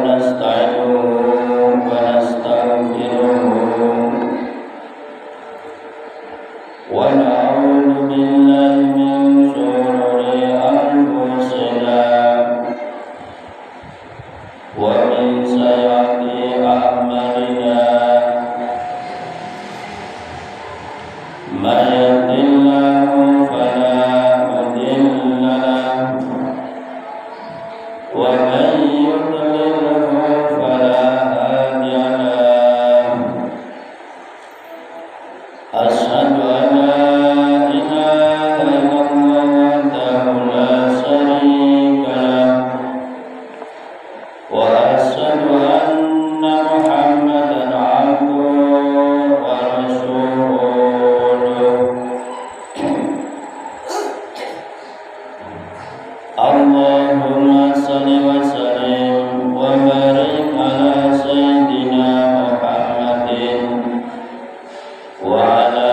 ونستعينه ونستغفره ونعوذ بالله من شرور أنفسنا ومن سيئات أعمالنا من يهد الله فلا مضل له ومن يضلله فلا هادي له أشهد أن لا إله إلا الله وحده لا شريك له وأشهد أن محمدا عبده ورسوله اللهم صل وسلم وبارك على سيدنا محمد وعلى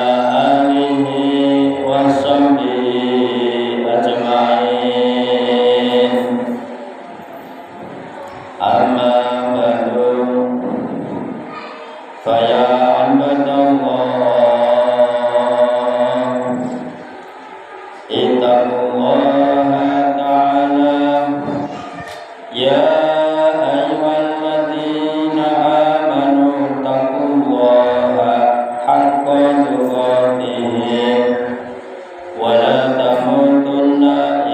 آله وصحبه أجمعين أما بعد فيا عباد الله اتقوا الله تعالى يا أيها الذين آمنوا اتقوا الله حق تقاته ولا تموتن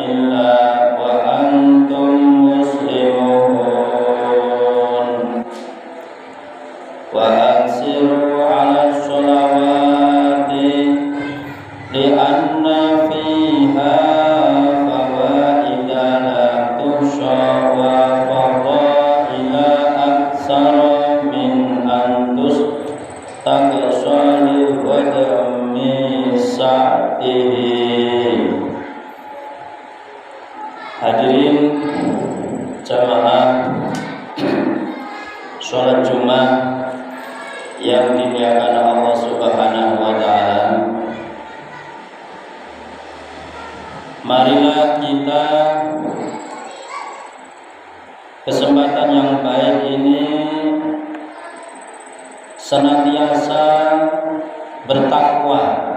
إلا وأنتم مسلمون وأكثروا على الصلوات لأن فيها فوائد لا تحصى وفضائل أكثر من أن تستقصى لغدم سعته. Hadirin jamaah sholat Jumat yang dimuliakan Allah Subhanahu wa taala. Marilah kita kesempatan yang baik ini senantiasa bertakwa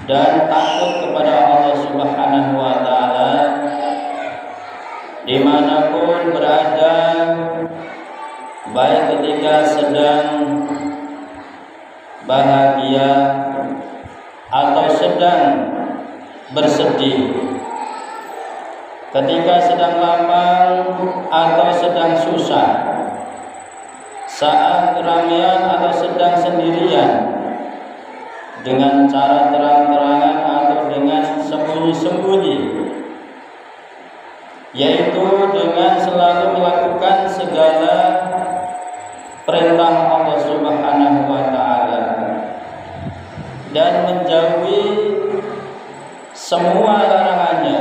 dan takut kepada Allah Subhanahu wa taala dimanapun berada, baik ketika sedang bahagia atau sedang bersedih, ketika sedang lapang atau sedang susah, saat keramaian atau sedang sendirian, dengan cara terang-terangan atau dengan sembunyi-sembunyi, yaitu dengan selalu melakukan segala perintah Allah Subhanahu wa taala dan menjauhi semua larangannya,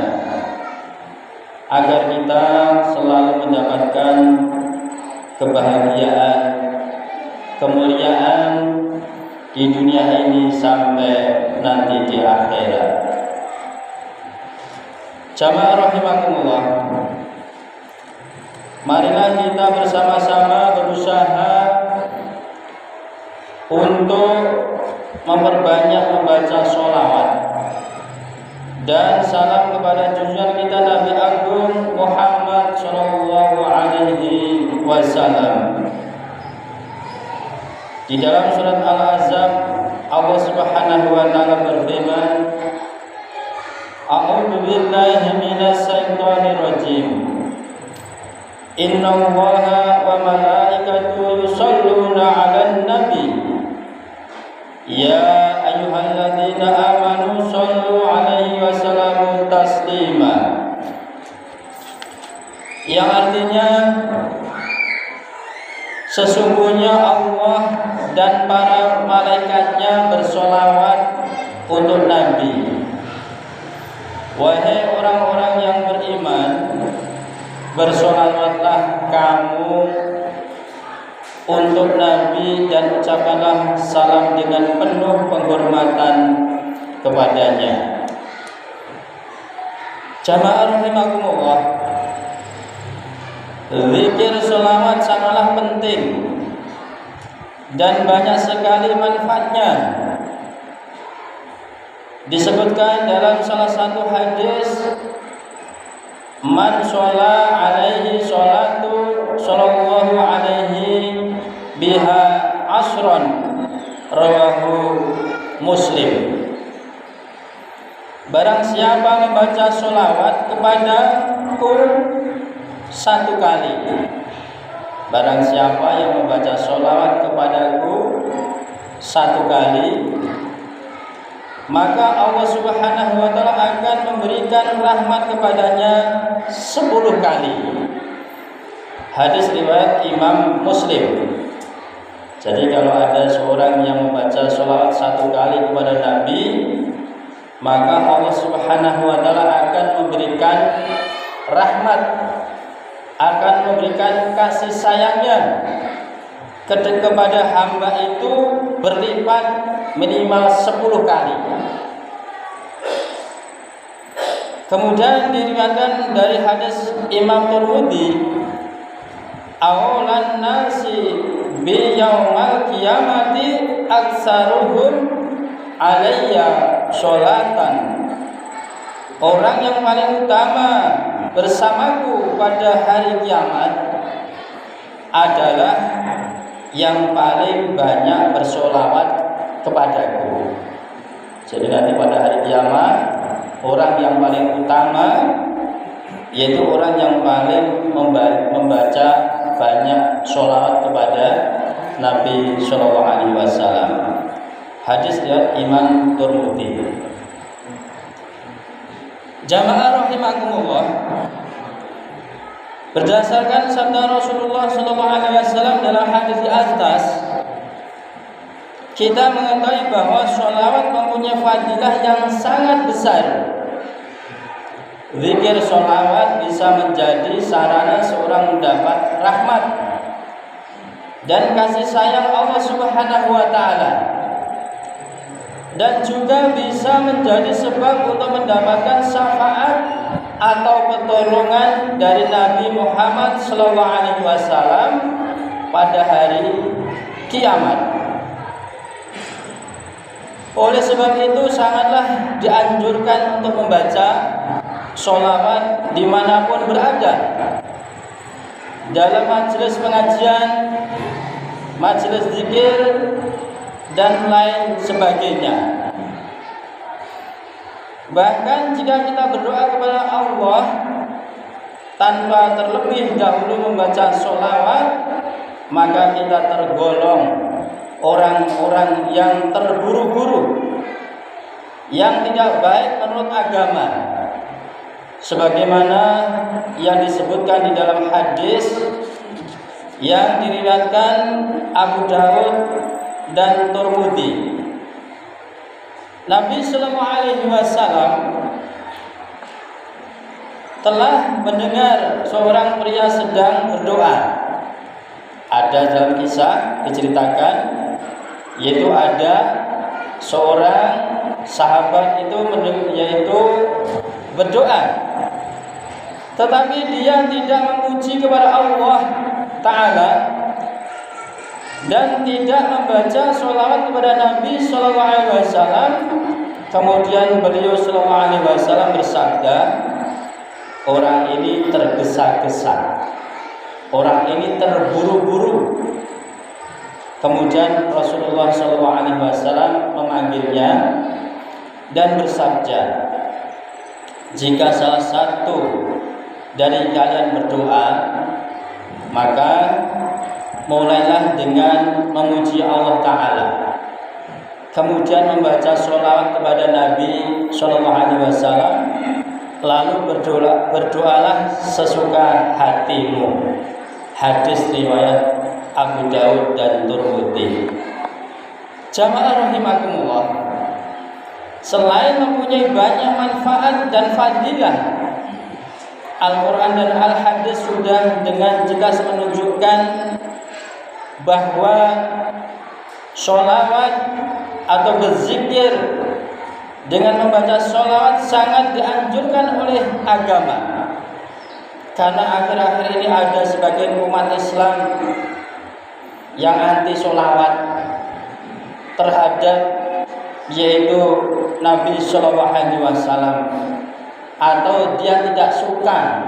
agar kita selalu mendapatkan kebahagiaan, kemuliaan di dunia ini sampai nanti di akhirat. Jamaah rahimakumullah, marilah kita bersama-sama berusaha untuk memperbanyak membaca sholawat dan salam kepada junjungan kita Nabi Agung Muhammad Sallallahu Alaihi Wasallam. Di dalam surat Al-Ahzab Allah Subhanahu wa taala berfirman, A'udzu billahi minasy syaithanir rajim. Innallaha wa malaikatahu yusholluna 'alan nabi. Ya ayyuhalladzina amanu shollu 'alaihi wa sallimu taslima. Yang artinya sesungguhnya Allah dan para malaikatnya bersolawat untuk Nabi. Wahai orang-orang yang beriman, bersolawatlah kamu untuk Nabi dan ucapkanlah salam dengan penuh penghormatan kepadanya. Jamaah rahimakumullah, Zikir sholawat sangatlah penting dan banyak sekali manfaatnya. Disebutkan dalam salah satu hadis, man sholla alaihi sholatu sallallahu alaihi biha asron, rawahu Muslim. Barang siapa membaca sholawat kepadaku satu kali, barang siapa yang membaca sholawat kepadaku satu kali, maka Allah Subhanahu wa ta'ala akan memberikan rahmat kepadanya 10 kali. Hadis riwayat Imam Muslim. Jadi kalau ada seorang yang membaca sholawat satu kali kepada Nabi, maka Allah Subhanahu wa ta'ala akan memberikan rahmat, akan memberikan kasih sayangnya kepada hamba itu berlipat minimal 10 kali. Kemudian diriwayatkan dari hadis Imam Tirmidzi, awalan nasi bi yaumal qiyamati aktsaruhum alayya sholatan. Orang yang paling utama bersamaku pada hari kiamat adalah yang paling banyak bersolawat kepadaku. Jadi nanti pada hari kiamat, orang yang paling utama yaitu orang yang paling membaca banyak sholawat kepada Nabi Shallallahu Alaihi Wasallam. Hadis riwayat Imam Tirmidzi. Jamaah rahimakumullah, berdasarkan sabda Rasulullah SAW dalam hadis di atas, kita mengetahui bahwa sholawat mempunyai fadilah yang sangat besar. Zikir sholawat bisa menjadi sarana seorang mendapat rahmat dan kasih sayang Allah Subhanahu wa ta'ala, dan juga bisa menjadi sebab untuk mendapatkan syafaat atau pertolongan dari Nabi Muhammad SAW pada hari kiamat. Oleh sebab itu sangatlah dianjurkan untuk membaca sholawat dimanapun berada, dalam majelis pengajian, majelis zikir, dan lain sebagainya. Bahkan jika kita berdoa kepada Allah tanpa terlebih dahulu membaca sholawat, maka kita tergolong orang-orang yang terburu-buru, yang tidak baik menurut agama, sebagaimana yang disebutkan di dalam hadis yang diriwayatkan Abu Daud dan Tirmidzi. Nabi Sallallahu Alaihi Wasallam telah mendengar seorang pria sedang berdoa. Ada dalam kisah diceritakan, yaitu ada seorang sahabat itu yaitu berdoa, tetapi dia tidak memuji kepada Allah Ta'ala dan tidak membaca sholawat kepada Nabi Sallallahu Alaihi Wasallam. Kemudian beliau Sallallahu Alaihi Wasallam bersabda, orang ini tergesa-gesa, orang ini terburu-buru. Kemudian Rasulullah Sallallahu Alaihi Wasallam memanggilnya dan bersabda, jika salah satu dari kalian berdoa, maka mulailah dengan memuji Allah Ta'ala, kemudian membaca sholawat kepada Nabi Sallallahu Alaihi Wasallam, lalu berdoalah sesuka hatimu. Hadis riwayat Abu Daud dan Tirmidzi. Jamaah rahimakumullah, selain mempunyai banyak manfaat dan fadilah, Al-Quran dan Al-Hadis sudah dengan jelas menunjukkan bahwa sholawat atau berzikir dengan membaca sholawat sangat dianjurkan oleh agama. Karena akhir-akhir ini ada sebagian umat Islam yang anti sholawat terhadap yaitu Nabi Shallallahu Alaihi Wasallam, atau dia tidak suka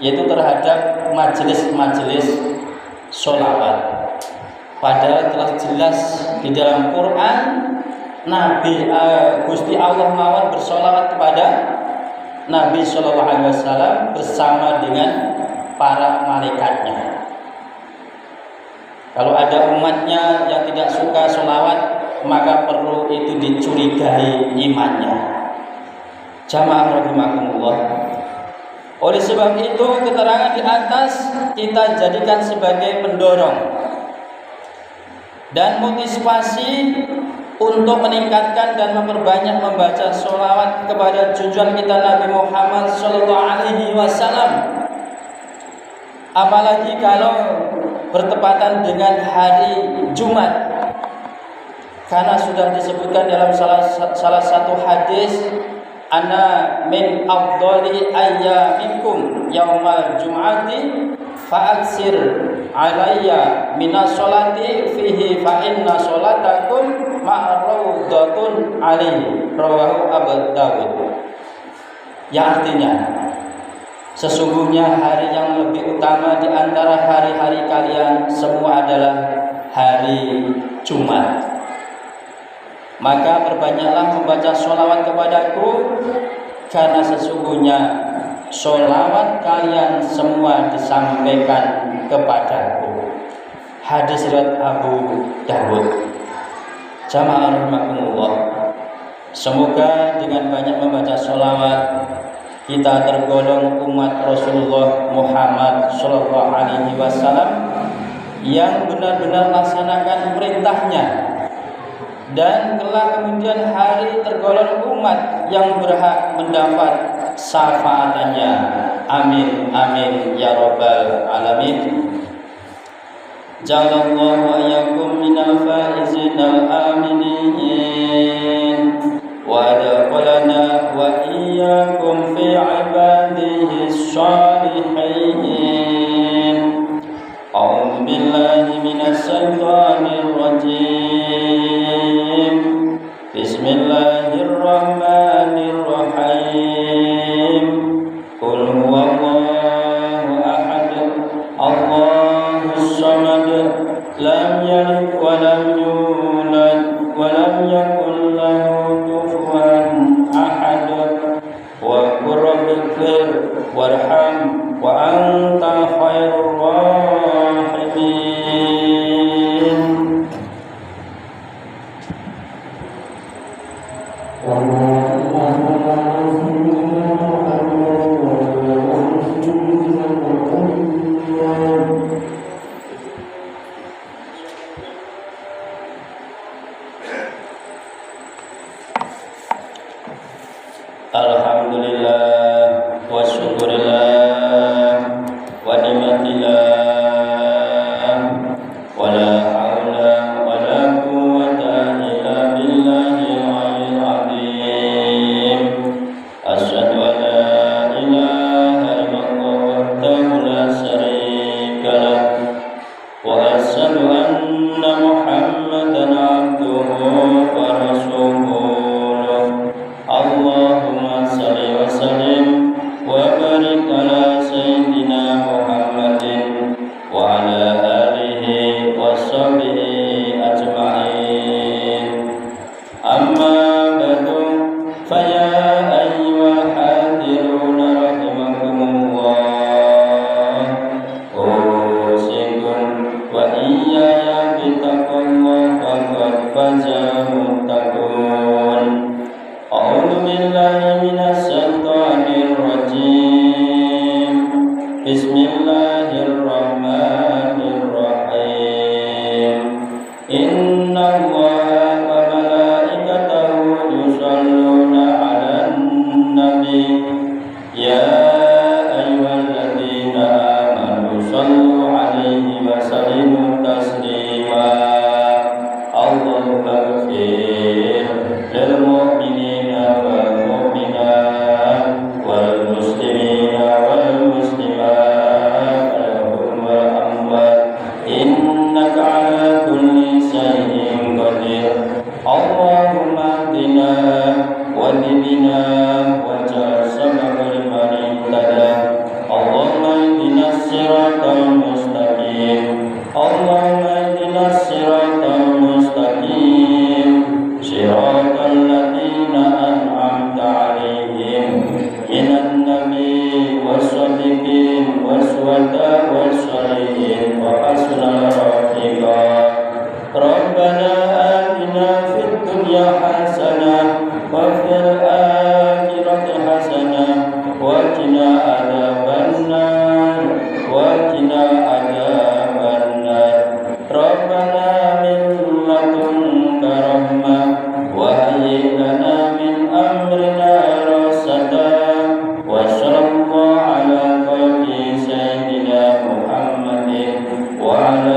yaitu terhadap majelis-majelis sholawat. Padahal telah jelas di dalam Quran Nabi Gusti Allah mawon bersolawat kepada Nabi Shallallahu Alaihi Wasallam bersama dengan para malaikatnya. Kalau ada umatnya yang tidak suka sholawat, maka perlu itu dicurigai imannya. Jamaah rahimakumullah. Oleh sebab itu, keterangan di atas kita jadikan sebagai pendorong dan motivasi untuk meningkatkan dan memperbanyak membaca sholawat kepada junjungan kita Nabi Muhammad Sallallahu Alaihi Wasallam. Apalagi kalau bertepatan dengan hari Jumat, karena sudah disebutkan dalam salah satu hadis, ana min afdali ayyamikum yaumal jum'ati fa'aksir alayya minas sholati fihi fa inna sholatakum ma'rawdatun alaihi, rawahu Abu Dawud. Yang artinya, sesungguhnya hari yang lebih utama di antara hari-hari kalian semua adalah hari Jumat. Maka perbanyaklah membaca sholawat kepadaku, karena sesungguhnya sholawat kalian semua disampaikan kepadaku. Hadis riwayat Abu Dawud. Jamaah rahimakumullah. Semoga dengan banyak membaca sholawat kita tergolong umat Rasulullah Muhammad Sallallahu Alaihi Wasallam yang benar-benar melaksanakan perintahnya, dan kelak kemudian hari tergolong umat yang berhak mendapat syafaatannya. Amin amin ya rabbal alamin. Ja'alallahu wa iyyakum minal faizin al aminin wa adkhalana wa iyyakum fi ibadihi shalihin. A'udzu billahi minasy syaithanir rajim. Bismillahirrahmanirrahim. Qul huwallahu ahad, Allahus samad, lam yalid wa lam yulad wa lam yakul lahu kufuwan ahad. Wa qur rabbighfir warham wa anta khairur rahimin. Alhamdulillah wa syukurillah wa ni'matillah wa la haula wa la quwwata illa billahil aliyyil azim. Asyhadu an la ilaha illallah wahdahu la syarika lah wa asyhadu anna Muhammadan abduhu wa rasuluh. Allahumma salli wa sallim wa barik ala sayyidina Muhammadin wa ala alihi wa sahbihi ajma'in. Amma ba'du, fa ya ayyuhal hadirun rahimakumullah. adzabannar. Rabbana min ladunka rahmah wa hayyi lana min amrina rasada. Wa sallallahu ala qalbi sayyidina Muhammadin wa ala